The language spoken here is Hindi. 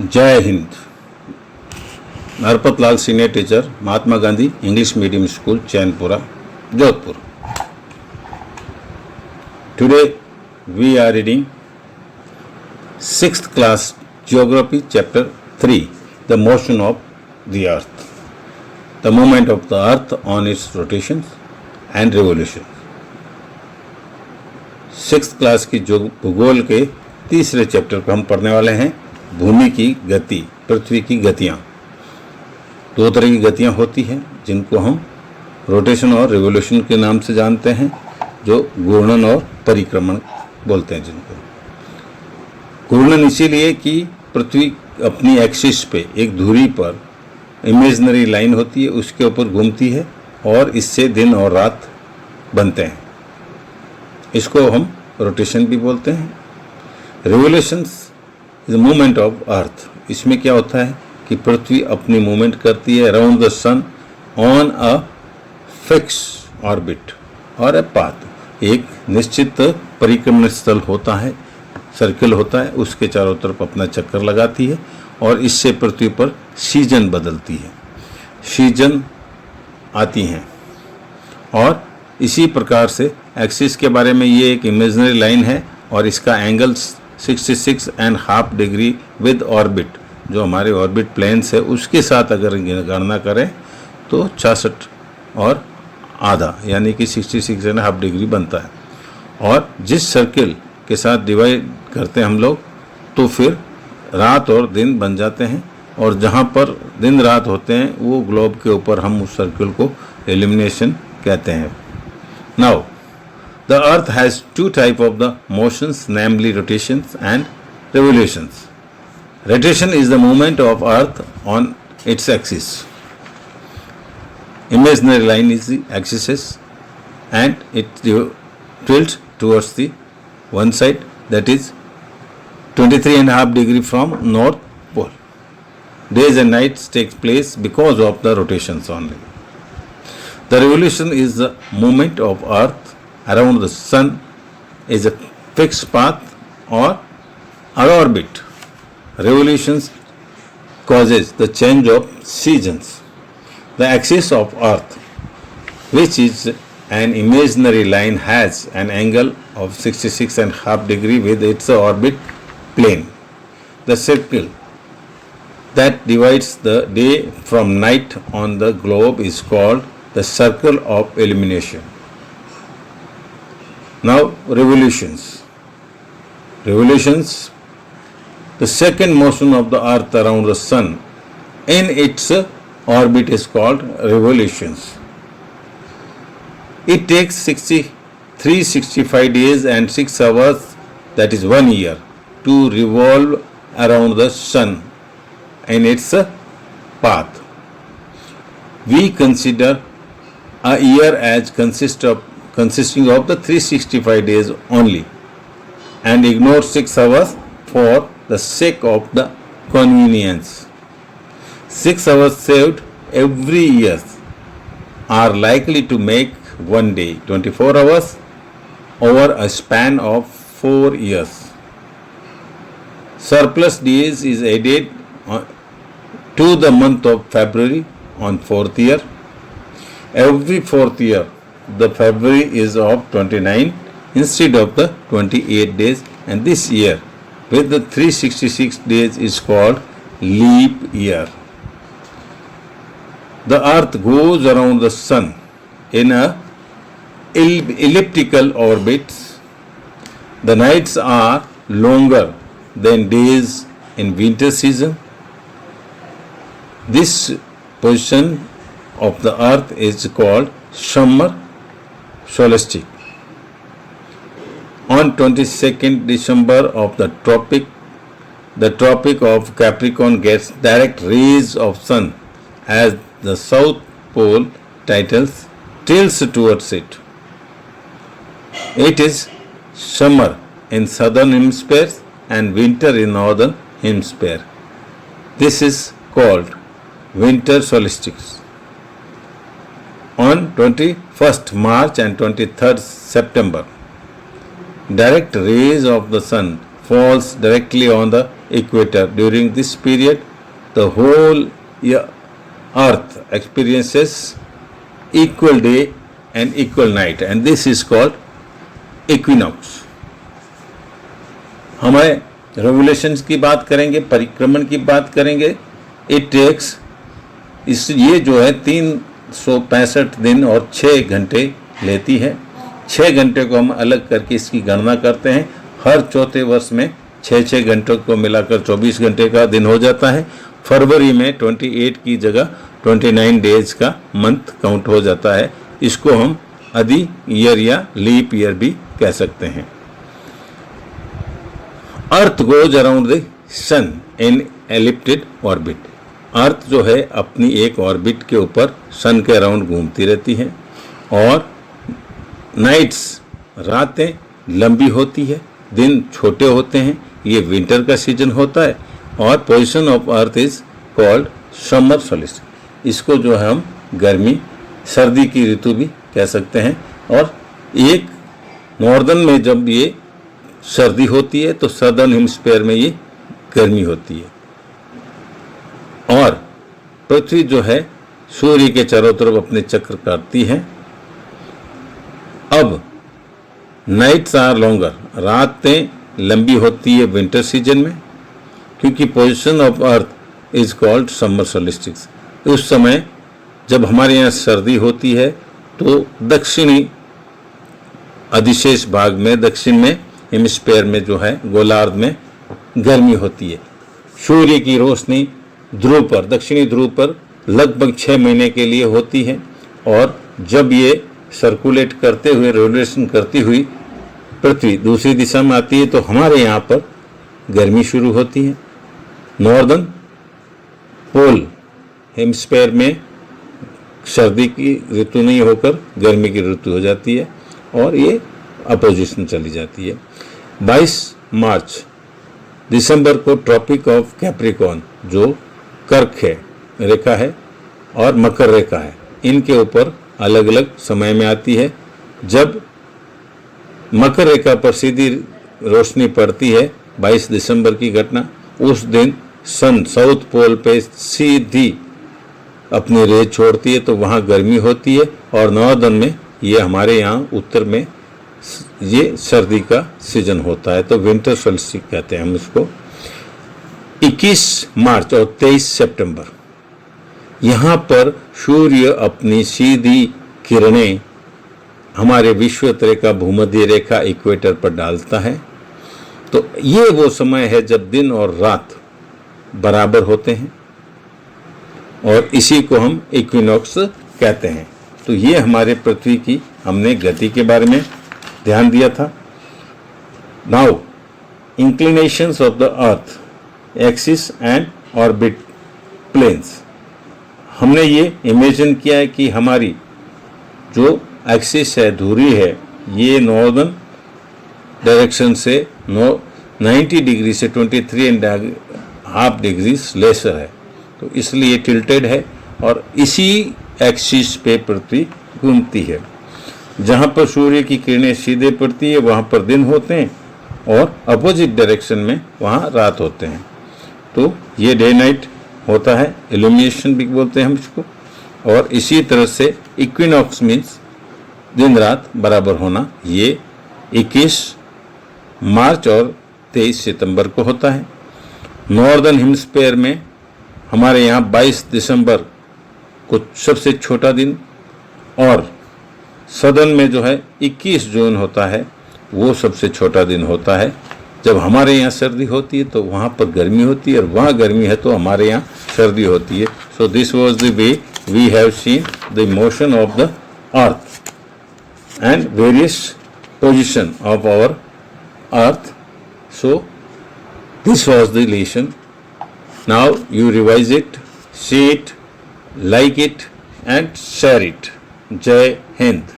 जय Hind. Narpat Lal, senior teacher, Mahatma Gandhi English medium school, Chainpura, Jodhpur. Today we are reading 6th class Geography chapter 3, the motion of the earth, the movement of the earth on its rotations and revolutions. 6th class की जो भूगोल के तीसरे चैप्टर को हम पढ़ने वाले हैं, भूमि की गति, पृथ्वी की गतियाँ. दो तरह की गतियाँ होती हैं जिनको हम रोटेशन और रिवोल्यूशन के नाम से जानते हैं, जो घूर्णन और परिक्रमण बोलते हैं. जिनको घूर्णन इसीलिए कि पृथ्वी अपनी एक्सिस पे एक धुरी पर इमेजिनरी लाइन होती है, उसके ऊपर घूमती है और इससे दिन और रात बनते हैं. इसको हम रोटेशन भी बोलते हैं. Revolutions is movement of earth. इसमें क्या होता है कि पृथ्वी अपनी मूवमेंट करती है around the sun on a fix orbit और अ पाथ. एक निश्चित परिक्रमण स्थल होता है, सर्किल होता है, उसके चारों तरफ अपना चक्कर लगाती है और इससे पृथ्वी पर सीजन बदलती है, सीजन आती हैं. और इसी प्रकार से एक्सिस के बारे में ये एक इमेजिनरी लाइन है और इसका एंगल 66.5 डिग्री विद ऑर्बिट, जो हमारे ऑर्बिट प्लेन्स है उसके साथ अगर गणना करें तो 66 और आधा यानी कि 66.5 डिग्री बनता है. और जिस सर्किल के साथ डिवाइड करते हैं हम लोग तो फिर रात और दिन बन जाते हैं, और जहाँ पर दिन रात होते हैं वो ग्लोब के ऊपर हम उस सर्किल को इल्यूमिनेशन कहते हैं. Now the earth has two types of the motions, namely rotations and revolutions. Rotation is the movement of earth on its axis. Imaginary line is the axis and it tilts towards the one side, that is 23.5 degree from north pole. Days and nights take place because of the rotations only. The revolution is the movement of earth around the sun is a fixed path or orbit. Revolutions causes the change of seasons. The axis of earth, which is an imaginary line, has an angle of 66.5 degree with its orbit plane. The circle that divides the day from night on the globe is called the circle of illumination. Now revolutions. Revolutions, the second motion of the earth around the sun in its orbit is called revolutions. It takes 65 days and 6 hours, that is 1 year, to revolve around the sun in its path. We consider a year as consisting of the 365 days only and ignore 6 hours for the sake of the convenience. 6 hours saved every year are likely to make one day 24 hours over a span of 4 years. Surplus days is added to the month of February on 4th year. Every 4th year the February is of 29 instead of the 28 days, and this year with the 366 days is called leap year. The earth goes around the sun in a elliptical orbit. The nights are longer than days in winter season. This position of the earth is called summer solstice. On 22nd December of the tropic of Capricorn gets direct rays of sun as the south pole tilts towards it. It is summer in southern hemisphere and winter in northern hemisphere. This is called winter solstice. On 21st March and 23rd September, direct rays of the sun falls directly on the equator. During this period, the whole earth experiences equal day and equal night, and this is called equinox. हमें रेवोल्यूशंस की बात करेंगे, परिक्रमण की बात करेंगे. इट टेक्स ये जो है 365 दिन और 6 घंटे लेती है. 6 घंटे को हम अलग करके इसकी गणना करते हैं. हर चौथे वर्ष में 6 घंटों को मिलाकर 24 घंटे का दिन हो जाता है. फरवरी में 28 की जगह 29 डेज का मंथ काउंट हो जाता है. इसको हम अधि ईयर या लीप ईयर भी कह सकते हैं. Earth goes around the sun in elliptic orbit. Earth जो है अपनी एक ऑर्बिट के ऊपर सन के अराउंड घूमती रहती है, और नाइट्स रातें लंबी होती है, दिन छोटे होते हैं. ये विंटर का सीजन होता है, और position of earth is called summer solstice. इसको जो है हम गर्मी सर्दी की ऋतु भी कह सकते हैं. और एक नॉर्दर्न में जब ये सर्दी होती है तो सदर्न हेमिस्फीयर में ये गर्मी होती है. और पृथ्वी जो है सूर्य के चारों तरफ अपने चक्र काटती है. अब नाइट्स आर लॉन्गर, रातें लंबी होती है विंटर सीजन में, क्योंकि position of earth is called summer solstice. उस समय जब हमारे यहाँ सर्दी होती है तो दक्षिणी अधिशेष भाग में, दक्षिण में हेमिस्फीयर में जो है गोलार्ध में गर्मी होती है. सूर्य की रोशनी ध्रुव पर, दक्षिणी ध्रुव पर लगभग 6 महीने के लिए होती है, और जब ये सर्कुलेट करते हुए, रोटेशन करती हुई पृथ्वी दूसरी दिशा में आती है तो हमारे यहाँ पर गर्मी शुरू होती है. नॉर्दर्न पोल हेमिस्फीयर में सर्दी की ऋतु नहीं होकर गर्मी की ऋतु हो जाती है, और ये अपोजिशन चली जाती है. 22 मार्च दिसंबर को ट्रॉपिक ऑफ कैप्रिकॉर्न, जो कर्क है रेखा है और मकर रेखा है, इनके ऊपर अलग अलग समय में आती है. जब मकर रेखा पर सीधी रोशनी पड़ती है, 22 दिसंबर की घटना, उस दिन सन साउथ पोल पे सीधी अपनी रेज छोड़ती है, तो वहाँ गर्मी होती है. और नॉर्दर्न में, ये हमारे यहाँ उत्तर में, ये सर्दी का सीजन होता है, तो विंटर सोल्स्टिस कहते हैं हम इसको. 21 मार्च और 23 सितंबर यहाँ पर सूर्य अपनी सीधी किरणें हमारे विषुवत रेखा, भूमध्य रेखा, इक्वेटर पर डालता है. तो ये वो समय है जब दिन और रात बराबर होते हैं, और इसी को हम इक्विनॉक्स कहते हैं. तो ये हमारे पृथ्वी की हमने गति के बारे में ध्यान दिया था. Now inclinations of the earth axis and orbit planes. हमने ये इमेजिन किया है कि हमारी जो एक्सिस है, धुरी है, ये नॉर्दर्न डायरेक्शन से 90 डिग्री से 23.5 डिग्री लेसर है, तो इसलिए टिल्टेड है, और इसी एक्सिस पे पृथ्वी घूमती है. जहाँ पर सूर्य की किरणें सीधे पड़ती है वहाँ पर दिन होते हैं, और अपोजिट डायरेक्शन में वहाँ रात होते हैं. तो ये डे नाइट होता है, इल्यूमिनेशन भी बोलते हैं हम इसको. और इसी तरह से इक्विनॉक्स मीन्स दिन रात बराबर होना, ये 21 मार्च और 23 सितंबर को होता है. नॉर्दर्न हेमिस्फीयर में हमारे यहाँ 22 दिसंबर को सबसे छोटा दिन, और सदर्न में जो है 21 जून होता है, वो सबसे छोटा दिन होता है. जब हमारे यहाँ सर्दी होती है तो वहाँ पर गर्मी होती है, और वहाँ गर्मी है तो हमारे यहाँ सर्दी होती है. So this was the way we have seen the motion of the earth and various position of our earth. So this was the lesson. Now you revise it, see it, like it and share it. Jai Hind.